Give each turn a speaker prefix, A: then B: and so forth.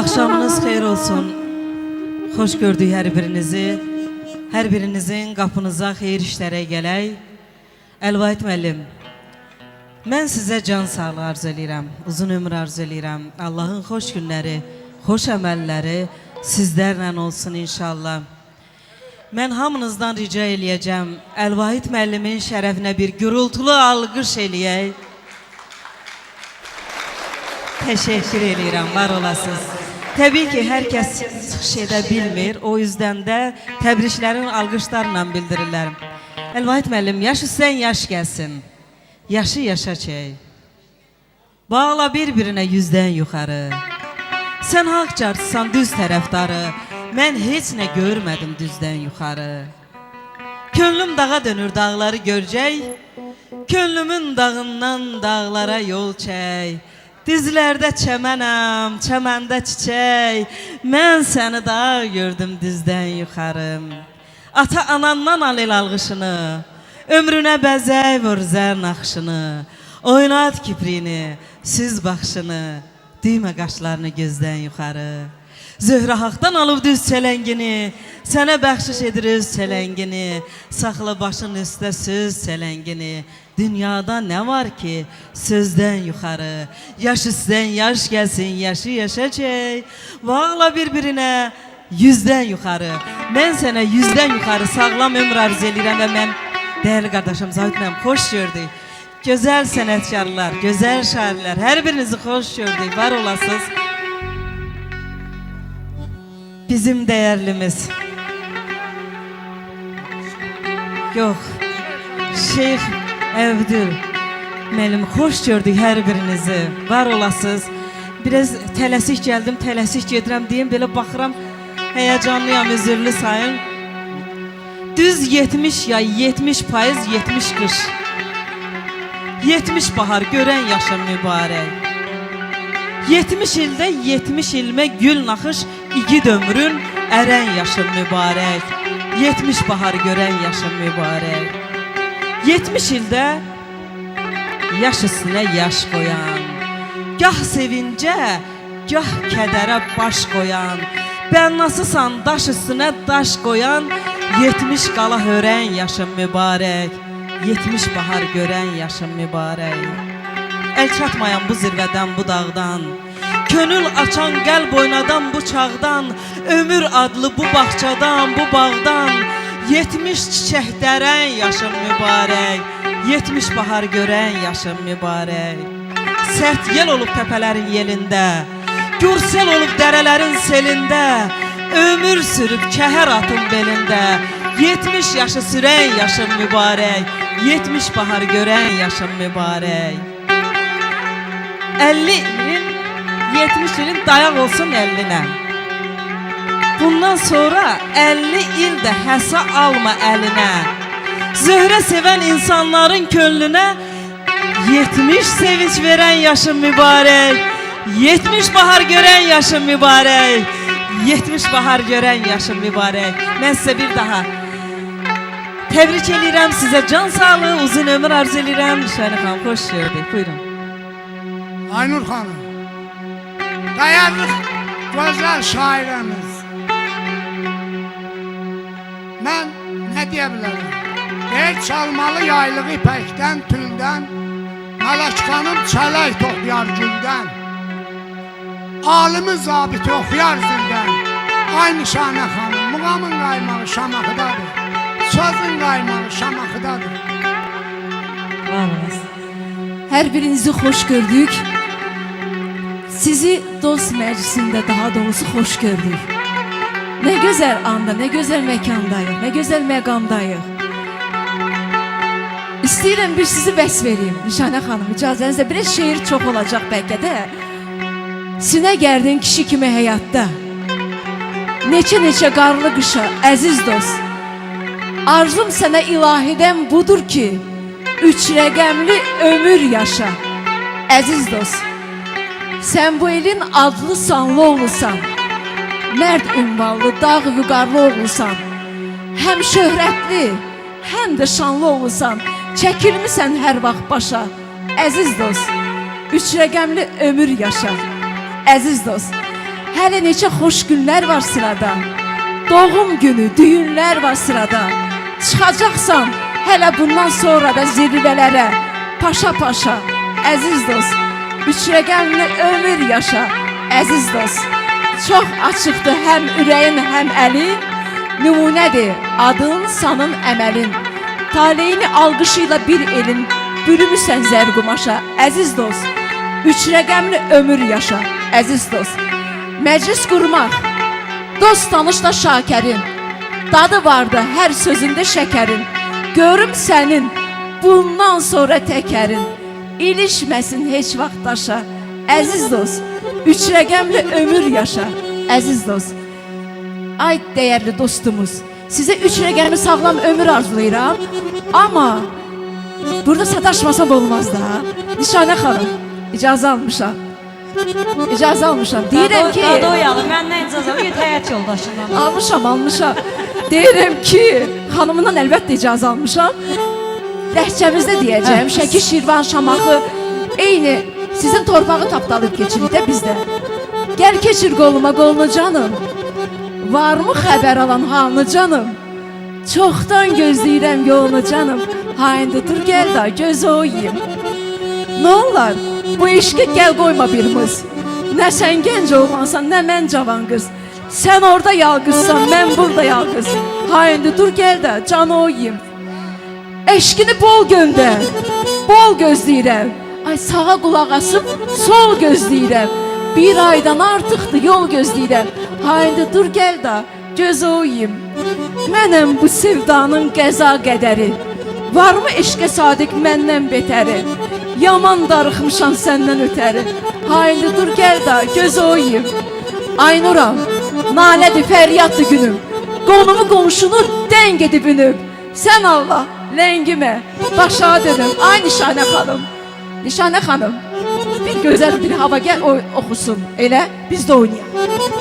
A: Axşamınız xeyir olsun. Xoş gördük hər birinizi. Hər birinizin qapınıza xeyir işlərə gələk. Əlvahid müəllim, mən sizə can sağlığı arzu edirəm, uzun ömür arzu edirəm. Allahın xoş günləri, xoş əməlləri sizlərlə olsun inşallah. Mən hamınızdan rica eləyəcəm, Əlvahid müəllimin şərəfinə bir gürültülü alqış eləyək. Teşekkür edirəm, var olasınız. Təbii ki, hər kəs çıxış edə bilmir, o yüzden də təbriklərin alqışlarla bildirirlər. Əlvahid müəllim, yaş üstdən yaş gəlsin, yaşı yaşa çək. Bağla bir-birinə 100-dən yuxarı. Sən haqq carçısan düz tərəfdarı, mən heç nə görmədim düzdən yuxarı. Könlüm dağa dönür, dağları görəcək, könlümün dağından dağlara yol çək. Dizlərdə çəmənəm, çəməndə çiçək, mən səni dağ gördüm dizdən yuxarı. Ata anandan al el alğışını, ömrünə bəzək vur zər naxışını, oynat kiprini, süz baxışını, düymə qaşlarını gözdən yuxarı. Zöhrə haqdan alıb düz çələngini, sənə bəxşiş edir öz çələngini, saxla başın üstə söz çələngini. Dünyada nə var ki sözdən yuxarı, yaş üstdən yaş gəlsin, yaşı yaşa çək. Bağla bir-birinə 100-dən yuxarı, mən sənə 100-dən yuxarı sağlam ömür arzu edirəm və mən dəyərli qardaşım Zahid müəllim, xoş gördük. Gözəl sənətkarlar, gözəl şairlər, hər birinizi xoş gördük, var olasınız. Bizim dəyərlimiz yox, Şeyx Əbdül müəllim, xoş gördük hər birinizi, var olasınız. Biraz tələsik gəldim, tələsik gedirəm deyim, belə baxıram, həyəcanlıyam, üzürlü sayın. Düz 70 yay, 70%, 70 qış, 70 bahar görən yaşım mübarək. 70 ildə 70 ilmə gül naxış, igid ömrün ərən yaşım mübarək. 70 bahar görən yaşım mübarək. 70 ildə yaş üstünə yaş qoyan, gah sevincə, gah kədərə baş qoyan, bənnasısan daş üstünə daş qoyan, 70 qala hörən yaşım mübarək. 70 bahar görən yaşım mübarək. El çatmayan bu zirvədən, bu dağdan, könül açan qəlb oynadan bu çağdan, ömür adlı bu bağçadan, bu bağdan, 70 çiçək dərən yaşım mübarək. 70 bahar görən yaşım mübarək. Sərt yel olub təpələrin yelində, gürsel olub dərələrin selində, ömür sürüb kəhər atın belində, 70 yaşı sürən yaşım mübarək. 70 bahar görən yaşım mübarək. 50 ilin, 70 ilin dayaq olsun 50-nə. Bundan sonra 50 ildə həsə alma əlinə. Zöhrə sevən insanların könlünə 70 sevinç verən yaşım mübarək. 70 bahar görən yaşım mübarək. 70 bahar görən yaşım mübarək. Mən sizə bir daha təbrik edirəm, sizə can sağlığı, uzun ömür arzu edirəm. Şəhər xanım, xoş gördük, buyurun.
B: Aynur xanım, dəyərli gözəl şairəmiz, mən nə deyə bilərəm? Deyək çalmalı yaylığı ipəkdən, tüldən, Mələk xanım çələk toxuyar güldən, alimi zabit oxuyar zildən. Ay Nişanə xanım, muğamın qaymağı Şamaxıdadır, sözün qaymağı Şamaxıdadır.
C: Hər birinizi xoş gördük. Sizi dost məclisində daha doğrusu xoş gördük. Nə gözəl anda, nə gözəl məkandayıq, nə gözəl məqamdayıq. İstəyirəm bir sizi vəsf edeyim. Nişanə xanım, icazənizlə biraz şeir çox olacaq bəlkə də. Sinə gərdin kişi kimi həyatda, neçə-neçə qarlı qışa, əziz dost. Arzum sənə ilahidən budur ki, 3 rəqəmli ömür yaşa, əziz dost. Sən bu elin adlı sanlı oğlusan, mərd ünvallı, dağ vüqarlı oğlusan, həm şöhrətli, həm də şanlı oğlusan, çəkilmisən hər vaxt başa, əziz dost. 3 rəqəmli ömür yaşa, əziz dost. Hələ neçə xoş günlər var sırada. Doğum günü, düğünlər var sırada. Çıxacaqsan hələ bundan sonra da zirvələrə. Paşa paşa, əziz dost. Üç rəqəmli ömür yaşa, əziz dost. Çox açıqdır həm ürəyin, həm əlin. Nümunədir adın, sanın, əməlin. Taleyini alqışıyla bir elin. Bürümüsən zərqumaşa, əziz dost. Üç rəqəmli ömür yaşa, əziz dost. Məclis qurmaq, dost tanışla şakərin. Dadı vardı hər sözündə şəkərin. Görüm sənin bundan sonra təkərin. İlişməsin heç vaxt daşa, əziz dost. Üç rəqəmli ömür yaşa, əziz dost. Ay dəyərli dostumuz, sizə üç rəqəmli sağlam ömür arzulayıram. Amma burada sataşmasam olmaz da. Nişanə xanım, icazə almışam. İcazə almışam. Deyirəm ki...
D: Dadı oyalı, məndən icazə alır, həyat yoldaşından.
C: Almışam. Deyirəm ki, xanımından əlbəttə icazə almışam. Ləhcəmizdə deyəcəm, Şəki, Şirvan, Şamaxı eyni sizin torpağı tapdalıb keçirik də bizdə. Gəl keçir qoluma qolunu canım. Varmı xəbər alan halını canım? Çoxdan gözləyirəm yolunu canım. Ha indi dur gəl da göz oyayım. Nə olar? Bu eşqə gəl qoyma birimiz. Nə sən gənc oğlansan, nə mən cavan qız. Sən orada yalqızsan, mən burada yalqız. Ha indi dur gəl də can oyayım. Eşqini bol göndər, bol gözləyirəm. Ay sağa qulaq asıb, sol gözləyirəm. Bir aydan artıqdır yol gözləyirəm. Ha indi dur gəl də göz oyayım. Mənəm bu sevdanın qəza qədəri. Varmı eşqə sadiq məndən betəri? Yaman darıxmışam səndən ötəri. Ha indi dur gəl də göz oyayım. Aynuram, nalədir, fəryaddır günüm. Qonumu qonşunu dəng edib ünüb. Sən Allah, ləngimə, başa dönüm. Ay Nişanə xanım, Nişanə xanım, bir gözəl bir hava gəl oxusun. Elə biz də oynayaq.